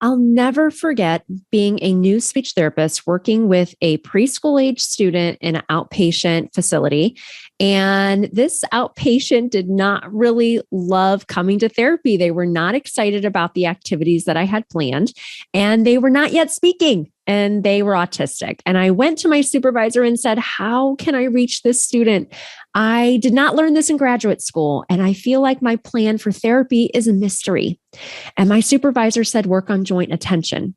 I'll never forget being a new speech therapist working with a preschool age student in an outpatient facility. And this outpatient did not really love coming to therapy. They were not excited about the activities that I had planned, and they were not yet speaking. And they were autistic. And I went to my supervisor and said, how can I reach this student? I did not learn this in graduate school. And I feel like my plan for therapy is a mystery. And my supervisor said, work on joint attention.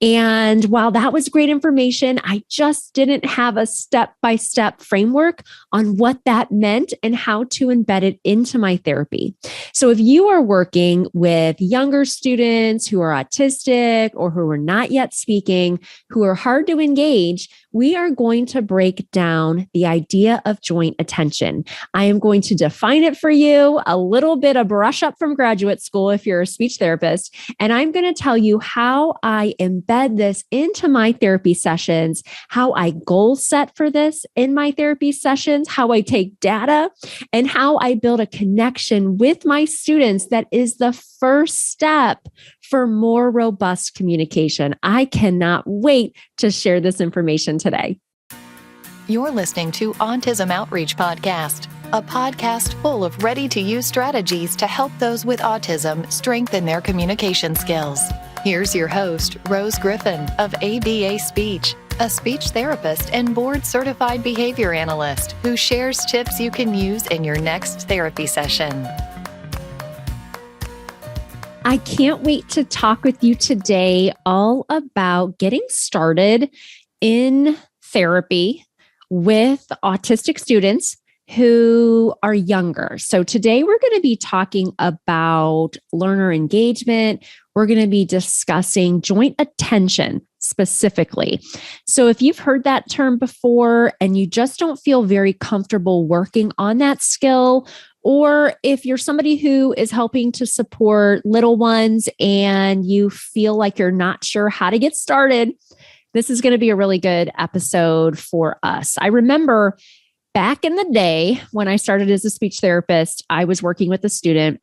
And while that was great information, I just didn't have a step-by-step framework on what that meant and how to embed it into my therapy. So if you are working with younger students who are autistic or who are not yet speaking, who are hard to engage, we are going to break down the idea of joint attention. I am going to define it for you, a little bit of brush up from graduate school if you're a speech therapist, and I'm going to tell you how I embed this into my therapy sessions, how I goal set for this in my therapy sessions, how I take data, and how I build a connection with my students that is the first step for more robust communication. I cannot wait to share this information today. You're listening to Autism Outreach Podcast, a podcast full of ready-to-use strategies to help those with autism strengthen their communication skills. Here's your host, Rose Griffin of ABA Speech, a speech therapist and board-certified behavior analyst who shares tips you can use in your next therapy session. I can't wait to talk with you today all about getting started in therapy with autistic students who are younger. So today we're going to be talking about learner engagement. We're going to be discussing joint attention specifically. So if you've heard that term before and you just don't feel very comfortable working on that skill, or if you're somebody who is helping to support little ones and you feel like you're not sure how to get started, this is going to be a really good episode for us. I remember back in the day when I started as a speech therapist, I was working with a student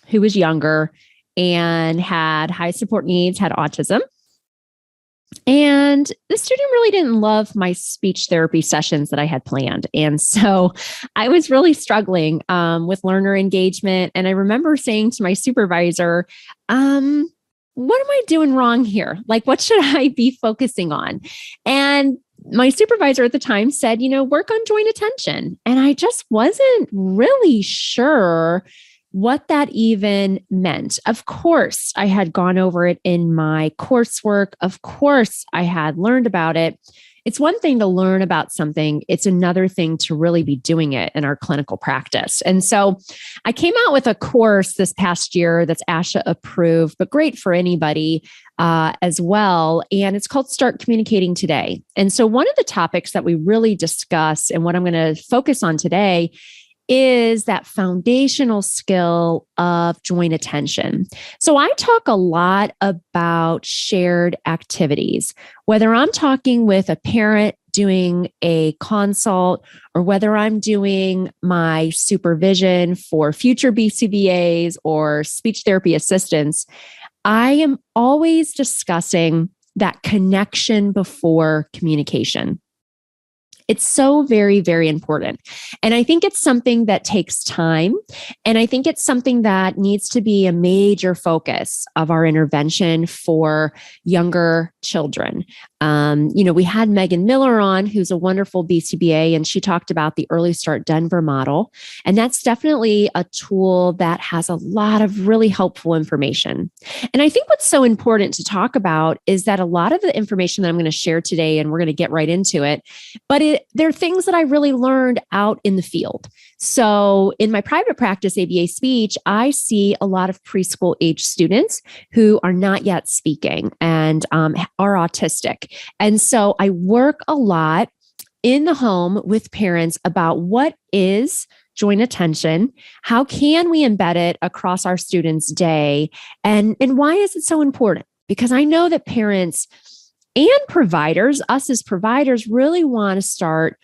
who was younger and had high support needs, had autism. And the student really didn't love my speech therapy sessions that I had planned. And so I was really struggling with learner engagement. And I remember saying to my supervisor, what am I doing wrong here? Like, what should I be focusing on? And my supervisor at the time said, work on joint attention. And I just wasn't really sure what that even meant. Of course, I had gone over it in my coursework. Of course, I had learned about it. It's one thing to learn about something. It's another thing to really be doing it in our clinical practice. And so I came out with a course this past year that's ASHA approved, but great for anybody as well. And it's called Start Communicating Today. And so one of the topics that we really discuss and what I'm going to focus on today is that foundational skill of joint attention. So I talk a lot about shared activities, whether I'm talking with a parent doing a consult or whether I'm doing my supervision for future BCBAs or speech therapy assistants, I am always discussing that connection before communication. It's so very, very important. And I think it's something that takes time. And I think it's something that needs to be a major focus of our intervention for younger children. We had Megan Miller on, who's a wonderful BCBA, and she talked about the Early Start Denver model. And that's definitely a tool that has a lot of really helpful information. And I think what's so important to talk about is that a lot of the information that I'm going to share today, and we're going to get right into it, but they're things that I really learned out in the field. So in my private practice, ABA Speech, I see a lot of preschool age students who are not yet speaking and are autistic. And so I work a lot in the home with parents about what is joint attention, how can we embed it across our students' day, and why is it so important? Because I know that parents and providers, us as providers, really want to start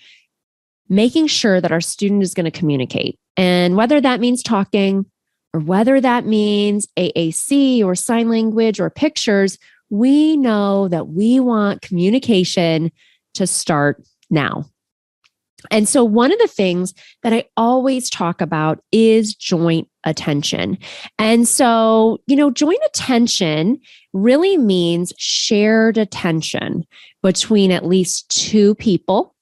making sure that our student is going to communicate. And whether that means talking or whether that means AAC or sign language or pictures, we know that we want communication to start now. And so one of the things that I always talk about is joint attention. And so, joint attention really means shared attention between at least two people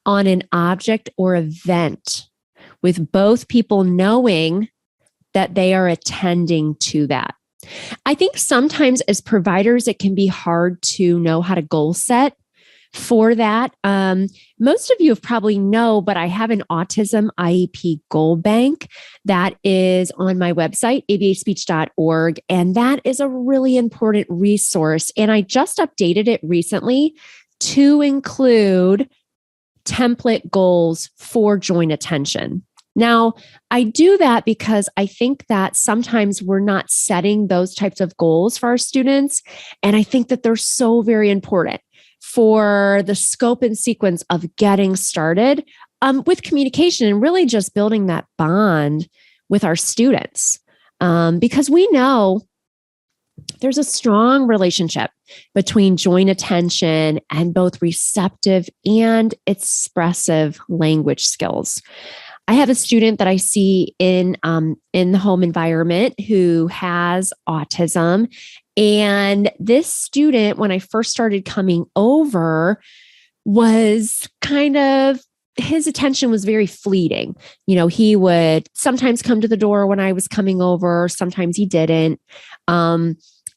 on an object or event, with both people knowing that they are attending to that. I think sometimes as providers, it can be hard to know how to goal set for that. Most of you have probably know, but I have an autism IEP goal bank that is on my website, abaspeech.org. And that is a really important resource. And I just updated it recently to include template goals for joint attention. Now, I do that because I think that sometimes we're not setting those types of goals for our students. And I think that they're so very important for the scope and sequence of getting started with communication and really just building that bond with our students. Because we know there's a strong relationship between joint attention and both receptive and expressive language skills. I have a student that I see in the home environment who has autism. And this student, when I first started coming over, was his attention was very fleeting. He would sometimes come to the door when I was coming over, sometimes he didn't.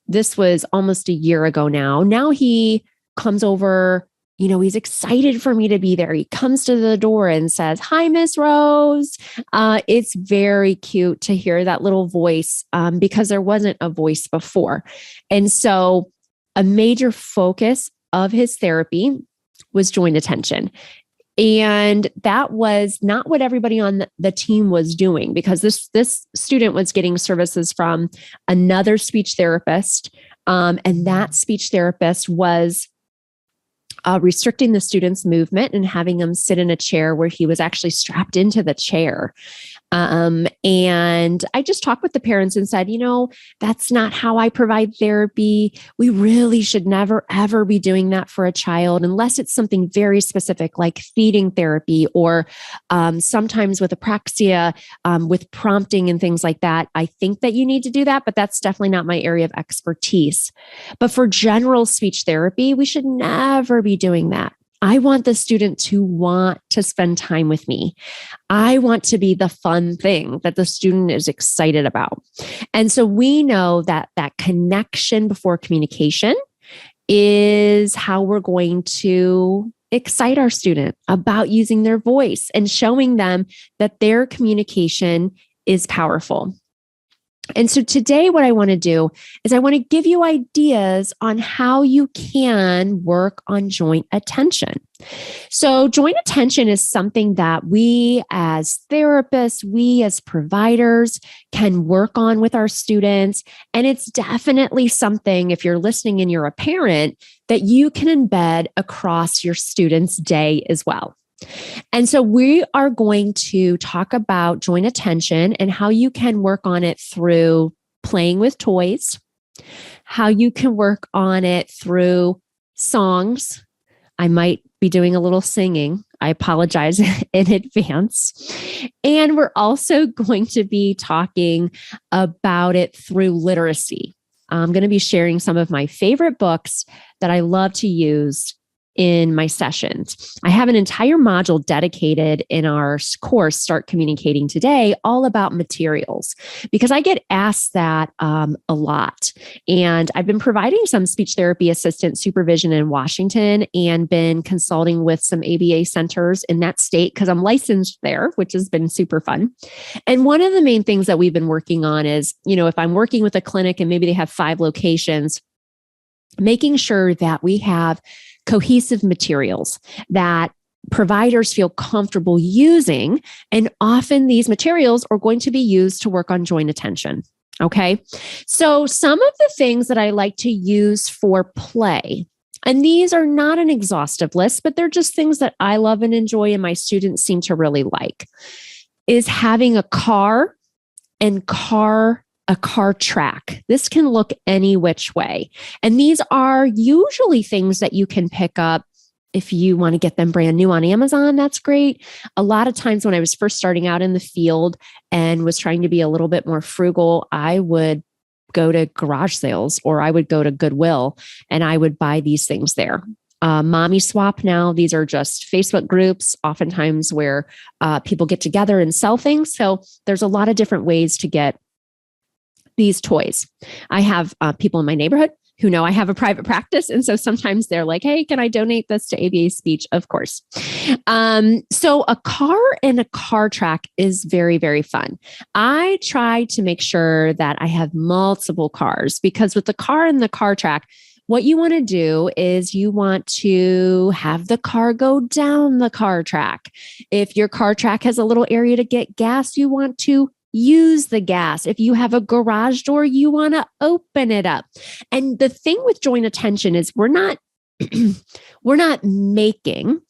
This was almost a year ago now. Now he comes over. He's excited for me to be there. He comes to the door and says, "Hi, Miss Rose." It's very cute to hear that little voice because there wasn't a voice before. And so a major focus of his therapy was joint attention. And that was not what everybody on the team was doing, because this student was getting services from another speech therapist. And that speech therapist was restricting the student's movement and having him sit in a chair where he was actually strapped into the chair. And I just talked with the parents and said, that's not how I provide therapy. We really should never, ever be doing that for a child unless it's something very specific like feeding therapy or sometimes with apraxia, with prompting and things like that. I think that you need to do that, but that's definitely not my area of expertise. But for general speech therapy, we should never be doing that. I want the student to want to spend time with me. I want to be the fun thing that the student is excited about. And so we know that that connection before communication is how we're going to excite our student about using their voice and showing them that their communication is powerful. And so today, what I want to do is I want to give you ideas on how you can work on joint attention. So joint attention is something that we as therapists, we as providers can work on with our students. And it's definitely something, if you're listening and you're a parent, that you can embed across your students' day as well. And so we are going to talk about joint attention and how you can work on it through playing with toys, how you can work on it through songs. I might be doing a little singing. I apologize in advance. And we're also going to be talking about it through literacy. I'm going to be sharing some of my favorite books that I love to use in my sessions. I have an entire module dedicated in our course, Start Communicating Today, all about materials, because I get asked that a lot. And I've been providing some speech therapy assistant supervision in Washington and been consulting with some ABA centers in that state because I'm licensed there, which has been super fun. And one of the main things that we've been working on is, if I'm working with a clinic and maybe they have 5 locations, making sure that we have cohesive materials that providers feel comfortable using. And often these materials are going to be used to work on joint attention. Okay. So some of the things that I like to use for play, and these are not an exhaustive list, but they're just things that I love and enjoy and my students seem to really like, is having a car and a car track. This can look any which way. And these are usually things that you can pick up if you want to get them brand new on Amazon. That's great. A lot of times when I was first starting out in the field and was trying to be a little bit more frugal, I would go to garage sales or I would go to Goodwill and I would buy these things there. Mommy Swap now, these are just Facebook groups, oftentimes where people get together and sell things. So there's a lot of different ways to get these toys. I have people in my neighborhood who know I have a private practice. And so sometimes they're like, hey, can I donate this to ABA Speech? Of course. So a car and a car track is very, very fun. I try to make sure that I have multiple cars because with the car and the car track, what you want to do is you want to have the car go down the car track. If your car track has a little area to get gas, you want to use the gas. If you have a garage door, you want to open it up. And the thing with joint attention is we're not making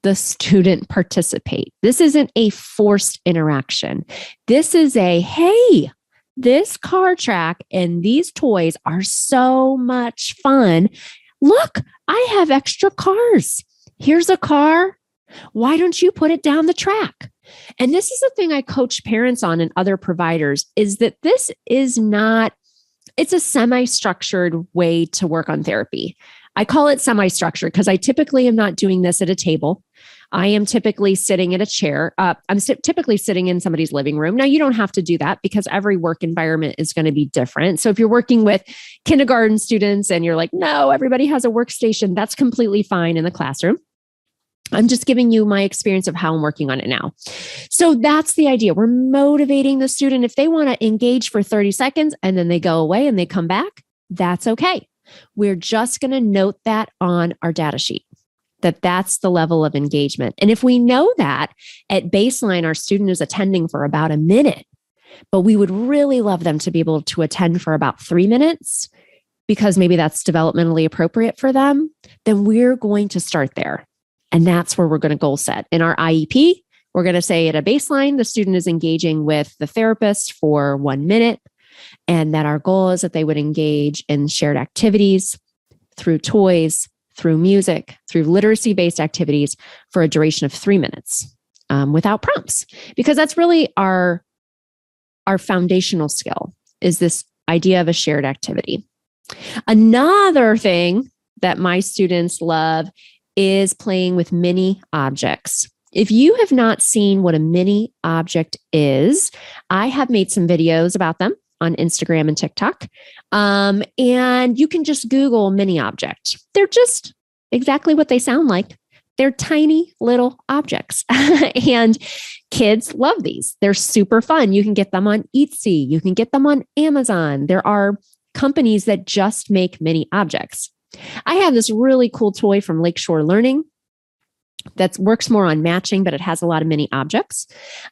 the student participate. This isn't a forced interaction. This is a, hey, this car track and these toys are so much fun. Look, I have extra cars. Here's a car. Why don't you put it down the track? And this is the thing I coach parents on and other providers is that this is not, it's a semi-structured way to work on therapy. I call it semi-structured because I typically am not doing this at a table. I am typically sitting at a chair. Typically sitting in somebody's living room. Now, you don't have to do that because every work environment is going to be different. So if you're working with kindergarten students and you're like, no, everybody has a workstation, that's completely fine in the classroom. I'm just giving you my experience of how I'm working on it now. So that's the idea. We're motivating the student. If they want to engage for 30 seconds and then they go away and they come back, that's okay. We're just going to note that on our data sheet, that that's the level of engagement. And if we know that at baseline, our student is attending for about a minute, but we would really love them to be able to attend for about 3 minutes because maybe that's developmentally appropriate for them, then we're going to start there. And that's where we're going to goal set. In our IEP, we're going to say at a baseline, the student is engaging with the therapist for 1 minute, and that our goal is that they would engage in shared activities through toys, through music, through literacy-based activities for a duration of 3 minutes without prompts, because that's really our foundational skill is this idea of a shared activity. Another thing that my students love is playing with mini objects. If you have not seen what a mini object is, I have made some videos about them on Instagram and TikTok. And you can just Google mini object. They're just exactly what they sound like. They're tiny little objects. And kids love these. They're super fun. You can get them on Etsy. You can get them on Amazon. There are companies that just make mini objects. I have this really cool toy from Lakeshore Learning that works more on matching, but it has a lot of mini objects.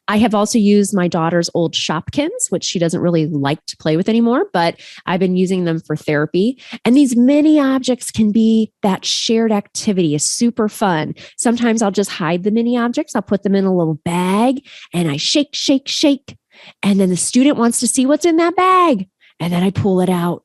I have also used my daughter's old Shopkins, which she doesn't really like to play with anymore, but I've been using them for therapy. And these mini objects can be that shared activity. Is super fun. Sometimes I'll just hide the mini objects. I'll put them in a little bag and I shake, shake, shake. And then the student wants to see what's in that bag. And then I pull it out.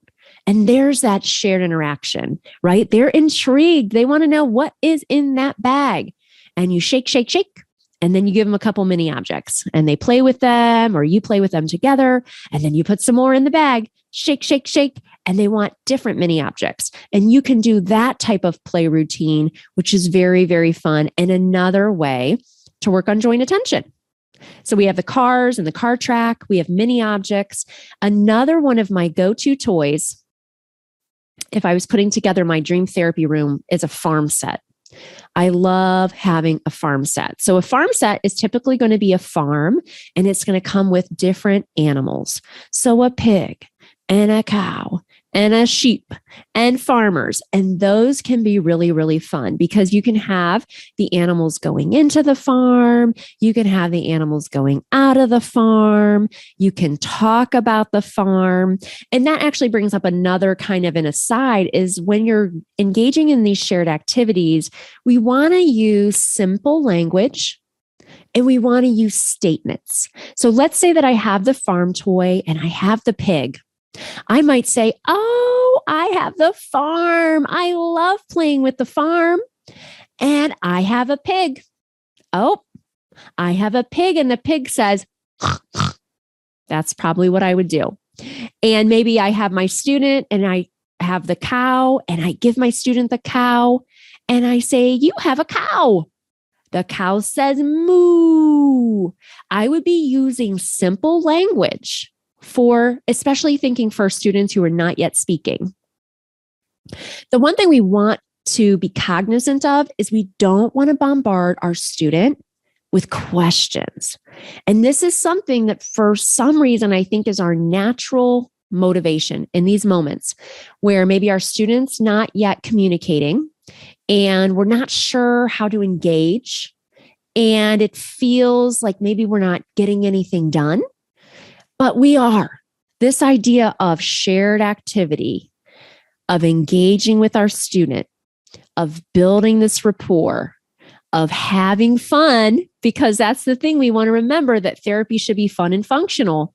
And there's that shared interaction, right? They're intrigued. They want to know what is in that bag. And you shake, shake, shake. And then you give them a couple mini objects and they play with them or you play with them together. And then you put some more in the bag, shake, shake, shake. And they want different mini objects. And you can do that type of play routine, which is very, very fun. And another way to work on joint attention. So we have the cars and the car track. We have mini objects. Another one of my go-to toys, if I was putting together my dream therapy room, is a farm set. I love having a farm set. So a farm set is typically going to be a farm and it's going to come with different animals. So a pig and a cow and a sheep and farmers. And those can be really, really fun because you can have the animals going into the farm. You can have the animals going out of the farm. You can talk about the farm. And that actually brings up another kind of an aside is when you're engaging in these shared activities, we want to use simple language And we want to use statements. So let's say that I have the farm toy and I have the pig. I might say, oh, I have the farm. I love playing with the farm. And I have a pig. Oh, I have a pig. And the pig says, that's probably what I would do. And maybe I have my student and I have the cow and I give my student the cow and I say, you have a cow. The cow says moo. I would be using simple language for, especially thinking for students who are not yet speaking. The one thing we want to be cognizant of is we don't want to bombard our student with questions. And this is something that for some reason I think is our natural motivation in these moments where maybe our students not yet communicating and we're not sure how to engage and it feels like maybe we're not getting anything done, but we are. This idea of shared activity, of engaging with our student, of building this rapport, of having fun, because that's the thing we want to remember, that therapy should be fun and functional.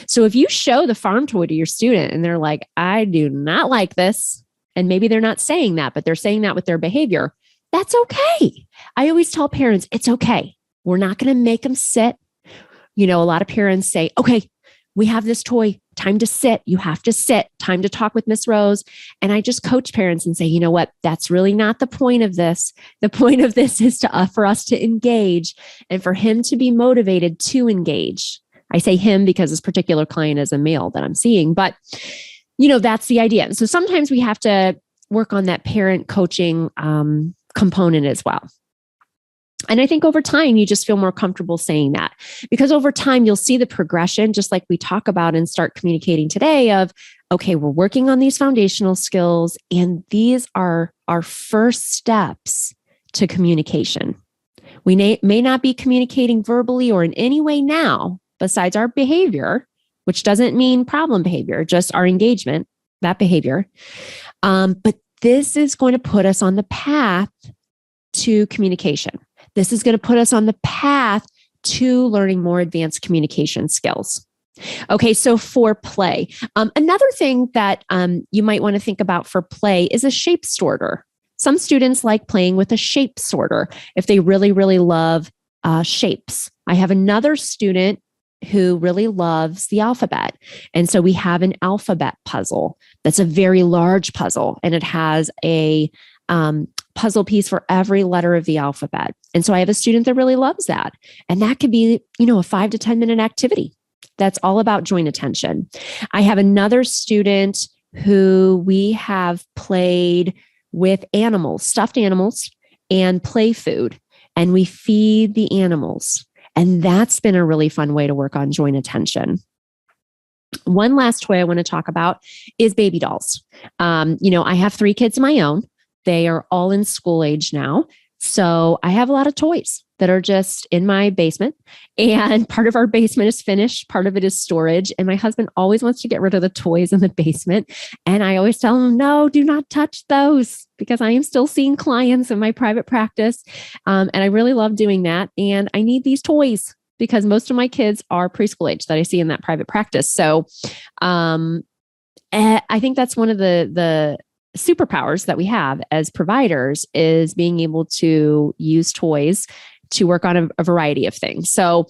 So if you show the farm toy to your student and they're like, I do not like this, and maybe they're not saying that, but they're saying that with their behavior, that's okay. I always tell parents, it's okay. We're not going to make them sit. You know, a lot of parents say, okay, we have this toy, time to sit. You have to sit, time to talk with Miss Rose. And I just coach parents and say, you know what? That's really not the point of this. The point of this is for us to engage and for him to be motivated to engage. I say him because this particular client is a male that I'm seeing, but you know, that's the idea. So sometimes we have to work on that parent coaching component as well. And I think over time, you just feel more comfortable saying that because over time, you'll see the progression, just like we talk about and start communicating today of, okay, we're working on these foundational skills and these are our first steps to communication. We may not be communicating verbally or in any way now, besides our behavior, which doesn't mean problem behavior, just our engagement, that behavior. But this is going to put us on the path to communication. This is going to put us on the path to learning more advanced communication skills. Okay, so for play, another thing that you might want to think about for play is a shape sorter. Some students like playing with a shape sorter if they really, really love shapes. I have another student who really loves the alphabet. And so we have an alphabet puzzle that's a very large puzzle and it has a puzzle piece for every letter of the alphabet. And so I have a student that really loves that. And that could be, you know, a 5 to 10 minute activity. That's all about joint attention. I have another student who we have played with animals, stuffed animals, and play food. And we feed the animals. And that's been a really fun way to work on joint attention. One last toy I want to talk about is baby dolls. You know, I have 3 kids of my own. They are all in school age now. So I have a lot of toys that are just in my basement. And part of our basement is finished. Part of it is storage. And my husband always wants to get rid of the toys in the basement. And I always tell him, no, do not touch those because I am still seeing clients in my private practice. And I really love doing that. And I need these toys because most of my kids are preschool age that I see in that private practice. So I think that's one of the superpowers that we have as providers is being able to use toys to work on a variety of things. So,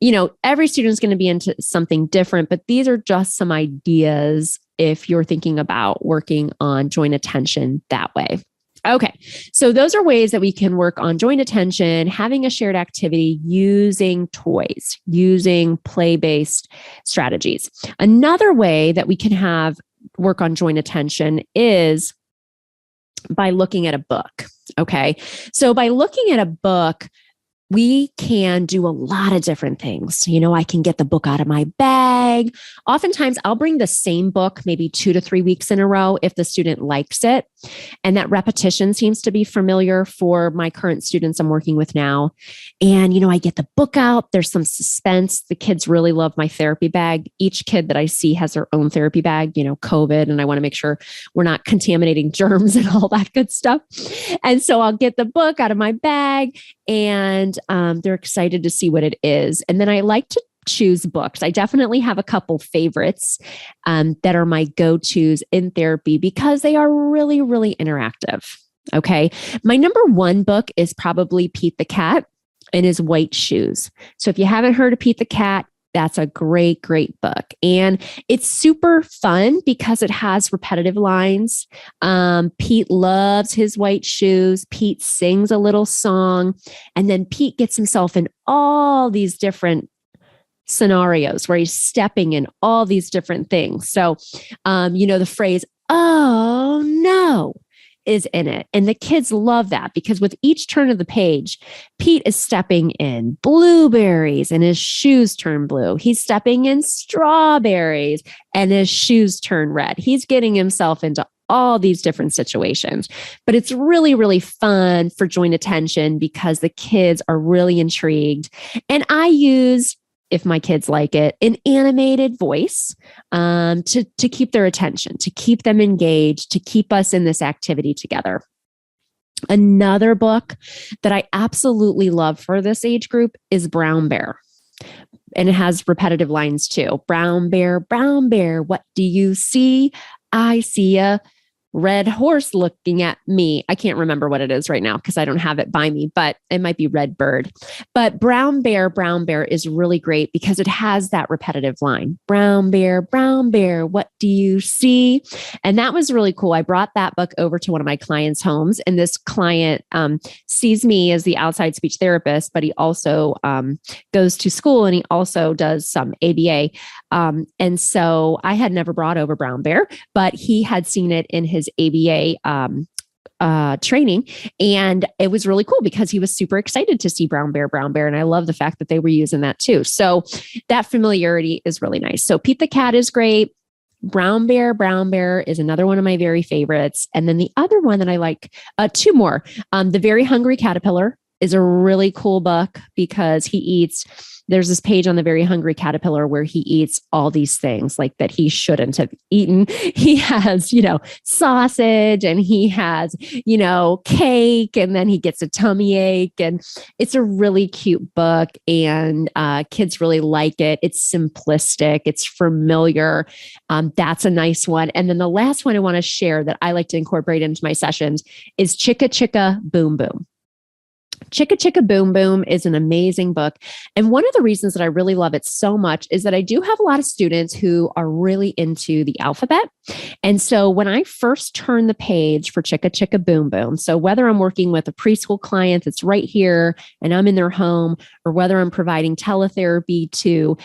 you know, every student is going to be into something different, but these are just some ideas if you're thinking about working on joint attention that way. Okay, so those are ways that we can work on joint attention, having a shared activity, using toys, using play-based strategies. Another way that we can work on joint attention is by looking at a book. Okay. So by looking at a book, we can do a lot of different things. You know, I can get the book out of my bag. Oftentimes I'll bring the same book, maybe 2 to 3 weeks in a row if the student likes it. And that repetition seems to be familiar for my current students I'm working with now. And, you know, I get the book out. There's some suspense. The kids really love my therapy bag. Each kid that I see has their own therapy bag, you know, COVID. And I want to make sure we're not contaminating germs and all that good stuff. And so I'll get the book out of my bag and they're excited to see what it is. And then I like to choose books. I definitely have a couple favorites that are my go-tos in therapy because they are really, really interactive. Okay. My number one book is probably Pete the Cat and his white shoes. So if you haven't heard of Pete the Cat, that's a great, great book. And it's super fun because it has repetitive lines. Pete loves his white shoes. Pete sings a little song. And then Pete gets himself in all these different scenarios where he's stepping in all these different things. So, the phrase, "oh no," is in it. And the kids love that because with each turn of the page, Pete is stepping in blueberries and his shoes turn blue. He's stepping in strawberries and his shoes turn red. He's getting himself into all these different situations. But it's really, really fun for joint attention because the kids are really intrigued. And I use, if my kids like it, an animated voice to keep their attention, to keep them engaged, to keep us in this activity together. Another book that I absolutely love for this age group is Brown Bear. And it has repetitive lines too. Brown bear, what do you see? I see a red horse looking at me. I can't remember what it is right now because I don't have it by me, but it might be red bird. But Brown Bear is really great because it has that repetitive line. Brown bear, what do you see? And that was really cool. I brought that book over to one of my clients' homes, and this client sees me as the outside speech therapist, but he also goes to school and he also does some ABA. And so I had never brought over Brown Bear, but he had seen it in his ABA training. And it was really cool because he was super excited to see Brown Bear. And I love the fact that they were using that too. So that familiarity is really nice. So Pete the Cat is great. Brown Bear is another one of my very favorites. And then the other one that I like, two more. The Very Hungry Caterpillar is a really cool book because there's this page on The Very Hungry Caterpillar where he eats all these things like that he shouldn't have eaten. He has, sausage, and he has, cake, and then he gets a tummy ache. And it's a really cute book, and kids really like it. It's simplistic. It's familiar. That's a nice one. And then the last one I want to share that I like to incorporate into my sessions is Chicka Chicka Boom Boom. Chicka Chicka Boom Boom is an amazing book. And one of the reasons that I really love it so much is that I do have a lot of students who are really into the alphabet. And so when I first turn the page for Chicka Chicka Boom Boom, so whether I'm working with a preschool client that's right here and I'm in their home, or whether I'm providing teletherapy to,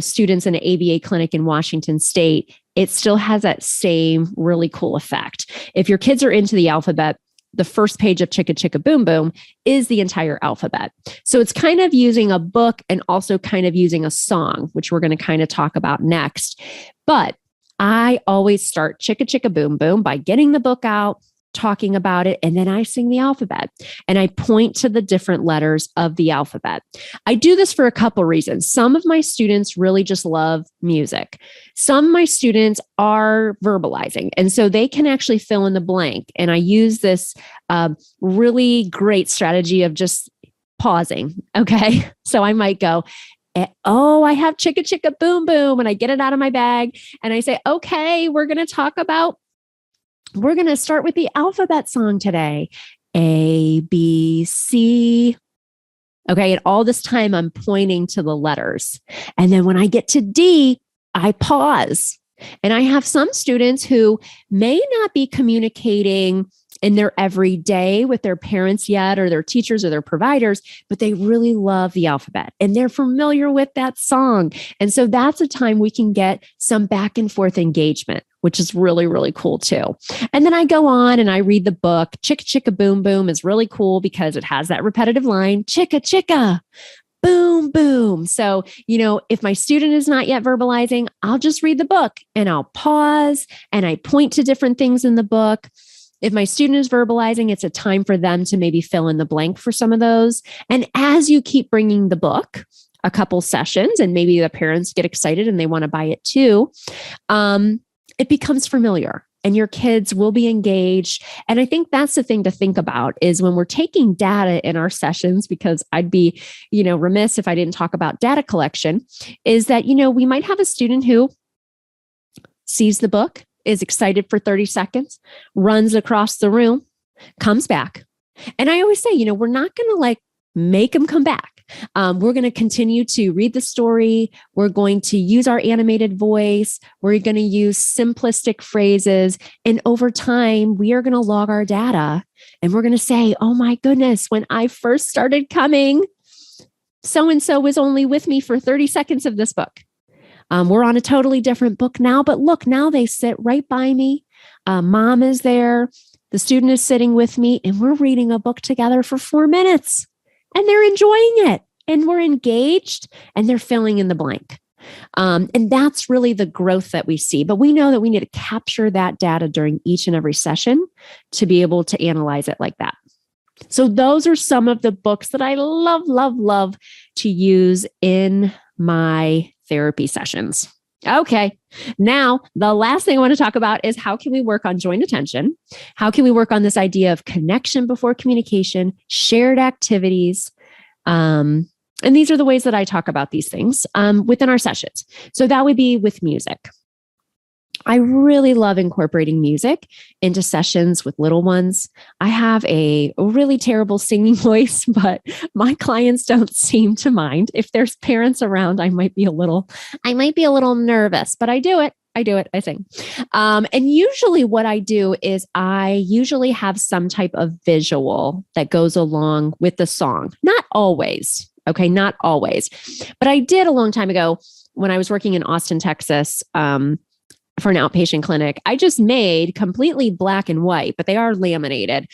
students in an ABA clinic in Washington State, it still has that same really cool effect. If your kids are into the alphabet, the first page of Chicka Chicka Boom Boom is the entire alphabet. So it's kind of using a book and also kind of using a song, which we're going to kind of talk about next. But I always start Chicka Chicka Boom Boom by getting the book out, talking about it, and then I sing the alphabet and I point to the different letters of the alphabet. I do this for a couple reasons. Some of my students really just love music. Some of my students are verbalizing, and so they can actually fill in the blank. And I use this really great strategy of just pausing. Okay. So I might go, "Oh, I have Chicka Chicka Boom Boom." And I get it out of my bag and I say, "Okay, we're going to start with the alphabet song today. A, B, C." Okay. And all this time I'm pointing to the letters. And then when I get to D, I pause. And I have some students who may not be communicating in their everyday with their parents yet, or their teachers or their providers, but they really love the alphabet and they're familiar with that song. And so that's a time we can get some back and forth engagement, which is really, really cool too. And then I go on and I read the book. Chicka Chicka Boom Boom is really cool because it has that repetitive line, Chicka Chicka Boom Boom. So, if my student is not yet verbalizing, I'll just read the book and I'll pause and I point to different things in the book. If my student is verbalizing, it's a time for them to maybe fill in the blank for some of those. And as you keep bringing the book, a couple sessions, and maybe the parents get excited and they want to buy it too, it becomes familiar. and your kids will be engaged. And I think that's the thing to think about is when we're taking data in our sessions, because I'd be, remiss if I didn't talk about data collection, is that, we might have a student who sees the book, is excited for 30 seconds, runs across the room, comes back. And I always say, we're not going to make them come back. We're going to continue to read the story. We're going to use our animated voice. We're going to use simplistic phrases. And over time, we are going to log our data and we're going to say, oh my goodness, when I first started coming, so-and-so was only with me for 30 seconds of this book. We're on a totally different book now, but look, now they sit right by me. Mom is there. The student is sitting with me and we're reading a book together for 4 minutes. And they're enjoying it and we're engaged and they're filling in the blank. And that's really the growth that we see. But we know that we need to capture that data during each and every session to be able to analyze it like that. So those are some of the books that I love, love, love to use in my therapy sessions. Okay. Now, the last thing I want to talk about is how can we work on joint attention? How can we work on this idea of connection before communication, shared activities? And these are the ways that I talk about these things within our sessions. So that would be with music. I really love incorporating music into sessions with little ones. I have a really terrible singing voice, but my clients don't seem to mind. If there's parents around, I might be a little nervous, but I do it. I sing. And usually what I do is I usually have some type of visual that goes along with the song. Not always. Okay. Not always, but I did a long time ago when I was working in Austin, Texas, for an outpatient clinic. I just made completely black and white, but they are laminated,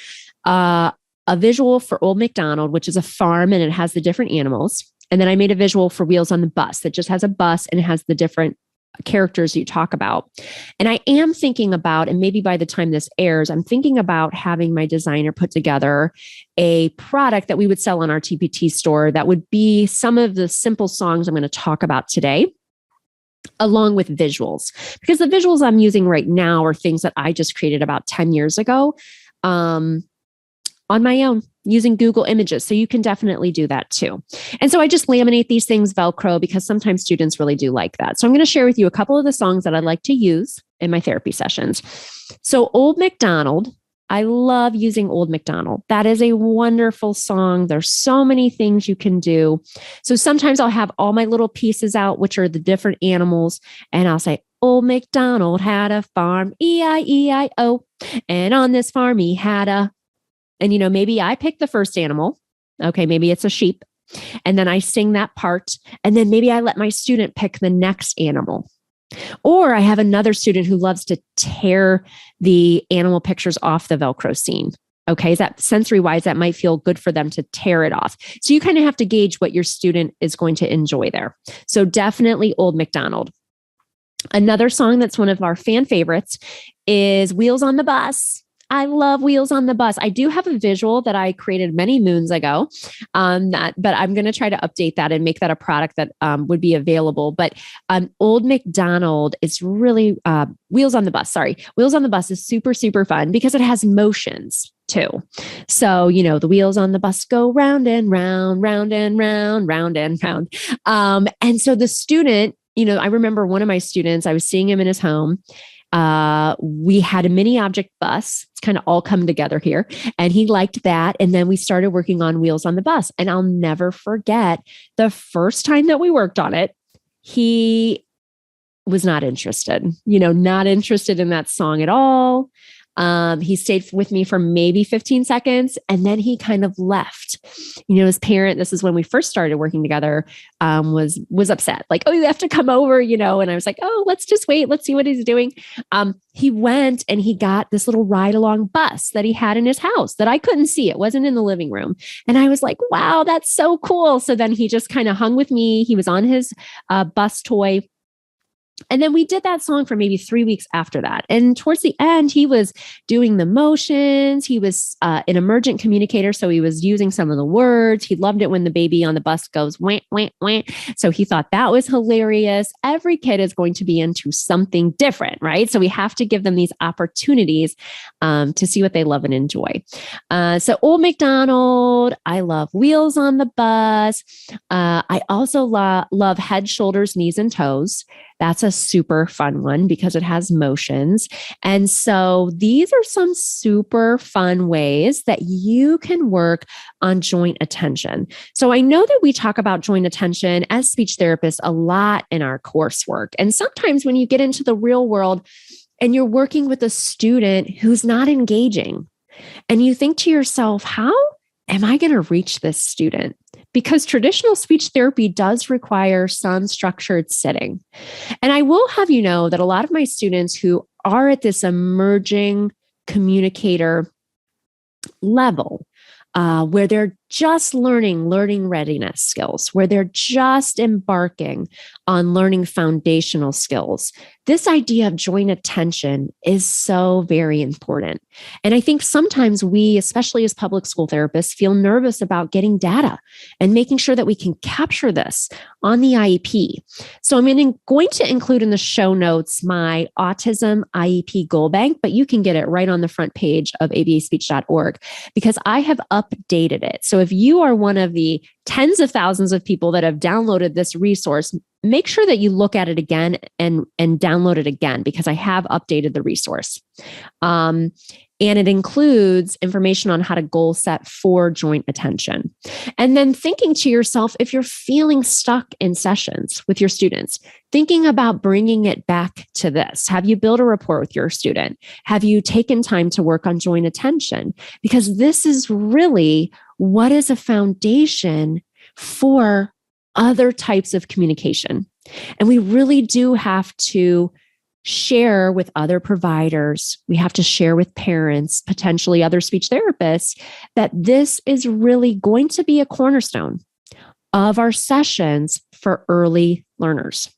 a visual for Old MacDonald, which is a farm and it has the different animals. And then I made a visual for Wheels on the Bus that just has a bus and it has the different characters you talk about. And I am thinking about, and maybe by the time this airs, I'm thinking about having my designer put together a product that we would sell on our TPT store that would be some of the simple songs I'm going to talk about today, along with visuals, because the visuals I'm using right now are things that I just created about 10 years ago on my own using Google Images. So you can definitely do that too. And so I just laminate these things Velcro because sometimes students really do like that. So I'm going to share with you a couple of the songs that I like to use in my therapy sessions. So Old MacDonald, I love using Old MacDonald. That is a wonderful song. There's so many things you can do. So sometimes I'll have all my little pieces out, which are the different animals. And I'll say, Old MacDonald had a farm, E-I-E-I-O. And on this farm, he had a, and maybe I pick the first animal. Okay, maybe it's a sheep. And then I sing that part. And then maybe I let my student pick the next animal. Or I have another student who loves to tear the animal pictures off the Velcro scene. Okay, is that sensory wise, that might feel good for them to tear it off. So you kind of have to gauge what your student is going to enjoy there. So definitely Old MacDonald. Another song that's one of our fan favorites is Wheels on the Bus. I love Wheels on the Bus. I do have a visual that I created many moons ago, but I'm going to try to update that and make that a product that would be available. But Old MacDonald is really, Wheels on the Bus, sorry. Wheels on the Bus is super, super fun because it has motions too. So, the wheels on the bus go round and round, round and round, round and round. And so the student, I remember one of my students, I was seeing him in his home. We had a mini object bus. It's kind of all come together here. And he liked that. And then we started working on Wheels on the Bus. And I'll never forget the first time that we worked on it, he was not interested, not interested in that song at all. He stayed with me for maybe 15 seconds and then he kind of left. His parent, this is when we first started working together, was upset. Like, oh, you have to come over, and I was like, oh, let's just wait. Let's see what he's doing. He went and he got this little ride along bus that he had in his house that I couldn't see. It wasn't in the living room. And I was like, wow, that's so cool. So then he just kind of hung with me. He was on his bus toy. And then we did that song for maybe 3 weeks after that. And towards the end, he was doing the motions. He was an emergent communicator. So he was using some of the words. He loved it when the baby on the bus goes, wah, wah, wah. So he thought that was hilarious. Every kid is going to be into something different, right? So we have to give them these opportunities to see what they love and enjoy. So Old MacDonald, I love Wheels on the Bus. I also love Head, Shoulders, Knees, and Toes. That's a super fun one because it has motions. And so these are some super fun ways that you can work on joint attention. So I know that we talk about joint attention as speech therapists a lot in our coursework. And sometimes when you get into the real world and you're working with a student who's not engaging, and you think to yourself, how am I going to reach this student? Because traditional speech therapy does require some structured sitting. And I will have you know that a lot of my students who are at this emerging communicator level, where they're just learning readiness skills, where they're just embarking on learning foundational skills. This idea of joint attention is so very important. And I think sometimes we, especially as public school therapists, feel nervous about getting data and making sure that we can capture this on the IEP. So I'm going to include in the show notes my autism IEP goal bank, but you can get it right on the front page of abaspeech.org because I have updated it. So if you are one of the tens of thousands of people that have downloaded this resource, make sure that you look at it again and download it again because I have updated the resource. And it includes information on how to goal set for joint attention. And then thinking to yourself, if you're feeling stuck in sessions with your students, thinking about bringing it back to this. Have you built a rapport with your student? Have you taken time to work on joint attention? Because this is really what is a foundation for other types of communication. And we really do have to share with other providers. We have to share with parents, potentially other speech therapists, that this is really going to be a cornerstone of our sessions for early learners.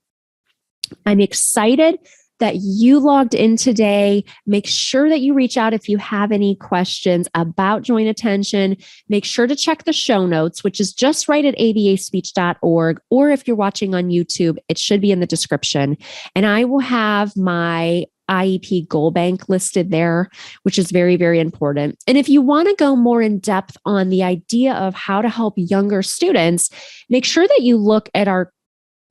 I'm excited that you logged in today. Make sure that you reach out if you have any questions about joint attention. Make sure to check the show notes, which is just right at abaspeech.org. Or if you're watching on YouTube, it should be in the description. And I will have my IEP goal bank listed there, which is very, very important. And if you want to go more in depth on the idea of how to help younger students, make sure that you look at our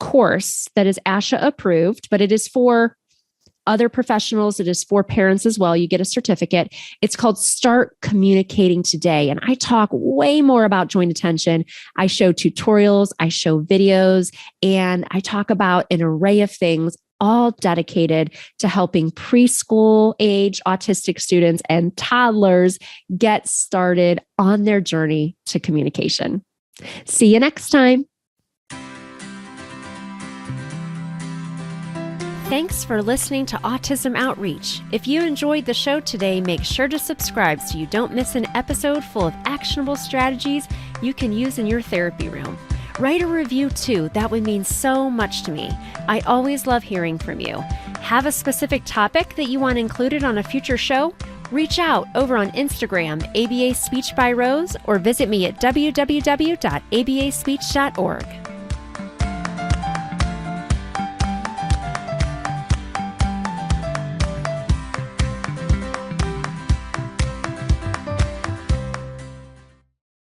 course that is ASHA approved, but it is for other professionals. It is for parents as well. You get a certificate. It's called Start Communicating Today. And I talk way more about joint attention. I show tutorials, I show videos, and I talk about an array of things, all dedicated to helping preschool age autistic students and toddlers get started on their journey to communication. See you next time. Thanks for listening to Autism Outreach. If you enjoyed the show today, make sure to subscribe so you don't miss an episode full of actionable strategies you can use in your therapy room. Write a review too. That would mean so much to me. I always love hearing from you. Have a specific topic that you want included on a future show? Reach out over on Instagram, ABA Speech by Rose, or visit me at www.abaspeech.org.